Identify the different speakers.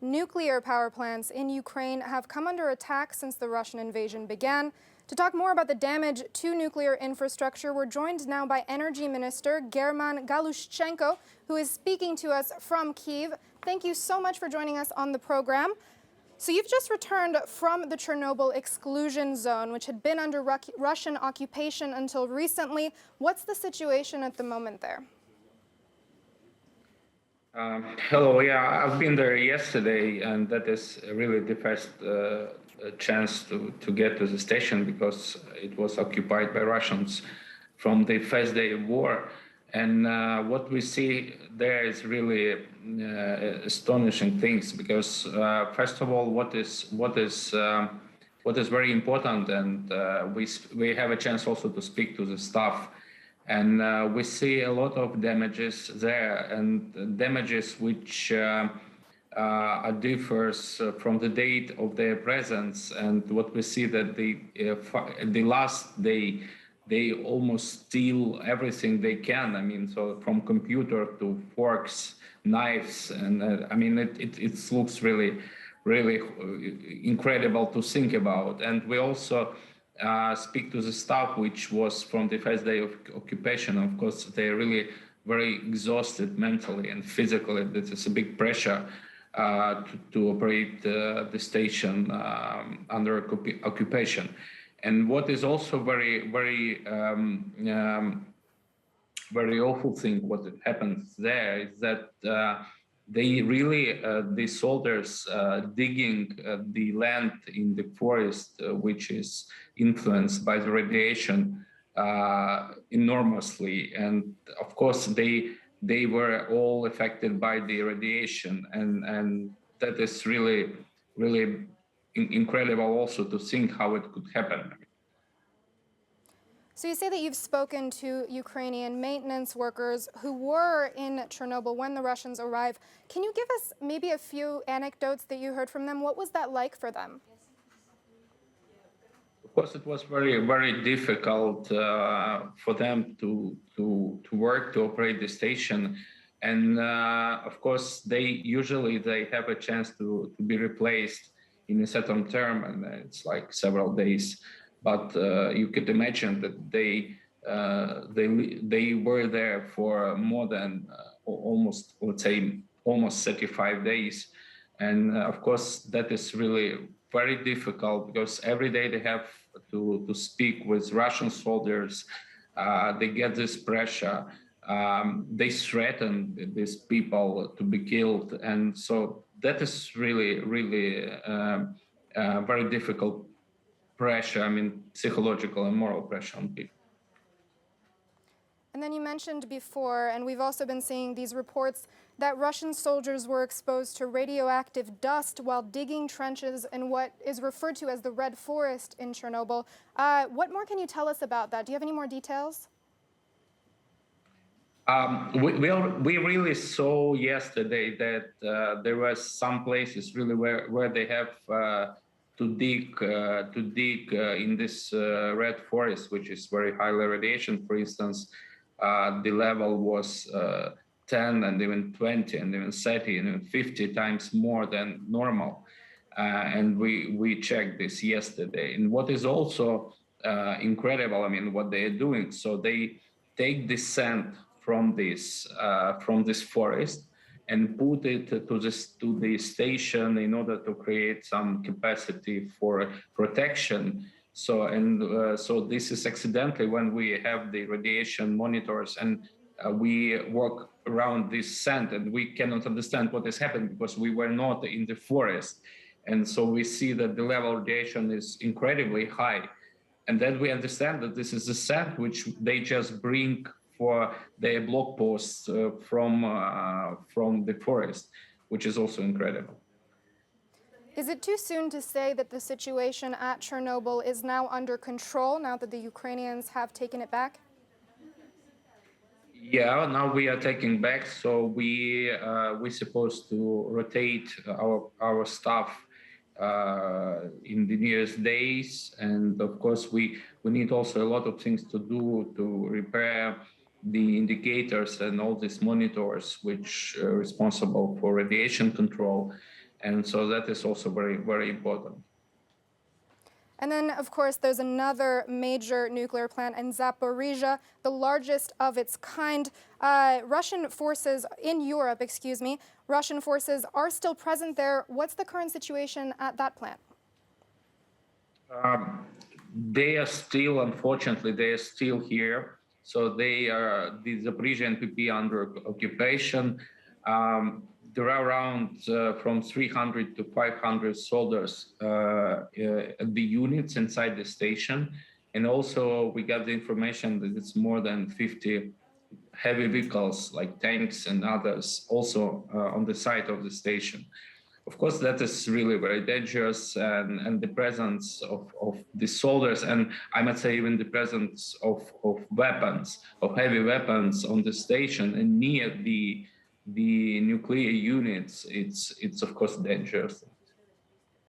Speaker 1: Nuclear power plants in Ukraine have come under attack since the Russian invasion began. To talk more about the damage to nuclear infrastructure, we're joined now by Energy Minister German Galushchenko, who is speaking to us from Kyiv. Thank you so much for joining us on the program. So you've just returned from the Chernobyl exclusion zone, which had been under Russian occupation until recently. What's the situation at the moment there?
Speaker 2: Hello, yeah, I've been there yesterday, and that is really the first chance to get to the station because it was occupied by Russians from the first day of war. And what we see there is really astonishing things because, first of all, what is very important, and we have a chance also to speak to the staff. And we see a lot of damages there, and damages which differs from the date of their presence. And what we see that the last day, they almost steal everything they can. I mean, so from computer to forks, knives, and I mean, it looks really incredible to think about. And we also speak to the staff, which was from the first day of occupation. Of course, they're really very exhausted mentally and physically. This is a big pressure to operate the station under occupation. And what is also very awful thing, what happens there is that they really, the soldiers digging the land in the forest, which is influenced by the radiation enormously. And of course, they were all affected by the radiation. And that is really incredible also to think how it could happen.
Speaker 1: So you say that you've spoken to Ukrainian maintenance workers who were in Chernobyl when the Russians arrived. Can you give us maybe a few anecdotes that you heard from them? What was that like for them?
Speaker 2: Of course, it was very difficult for them to work, to operate the station. And of course, they have a chance to be replaced in a certain term, and it's like several days. But you could imagine that they were there for more than almost 35 days. And of course, that is really very difficult because every day they have to speak with Russian soldiers. They get this pressure. They threaten these people to be killed. And so that is really very difficult pressure, I mean, psychological and moral pressure on people.
Speaker 1: And then you mentioned before, and we've also been seeing these reports, that Russian soldiers were exposed to radioactive dust while digging trenches in what is referred to as the Red Forest in Chernobyl. What more can you tell us about that? Do you have any more details?
Speaker 2: We really saw yesterday that there were some places really where they have to dig in this red forest, which is very highly radiation. For instance, the level was 10 and even 20 and even 30 and even 50 times more than normal. And we checked this yesterday. And what is also incredible, I mean, what they are doing. So they take the sand from this forest and put it to the station in order to create some capacity for protection. So this is accidentally when we have the radiation monitors and we walk around this sand and we cannot understand what is happening because we were not in the forest. And so we see that the level of radiation is incredibly high. And then we understand that this is the sand which they just bring for their blog posts from the forest, which is also incredible.
Speaker 1: Is it too soon to say that the situation at Chernobyl is now under control, now that the Ukrainians have taken it back?
Speaker 2: Yeah, now we are taking back, so we're supposed to rotate our staff in the nearest days, and of course we need also a lot of things to do to repair the indicators and all these monitors which are responsible for radiation control. And so that is also very, very important.
Speaker 1: And then, of course, there's another major nuclear plant in Zaporizhia, the largest of its kind. Russian forces in Europe, Russian forces are still present there. What's the current situation at that plant?
Speaker 2: They are still, unfortunately, they are still here. So they are the Zaporizhia NPP under occupation. There are around from 300 to 500 soldiers at the units inside the station. And also we got the information that it's more than 50 heavy vehicles like tanks and others also on the site of the station. Of course, that is really very dangerous, and the presence of the soldiers, and I might say even the presence of weapons, of heavy weapons on the station and near the nuclear units, it's of course dangerous.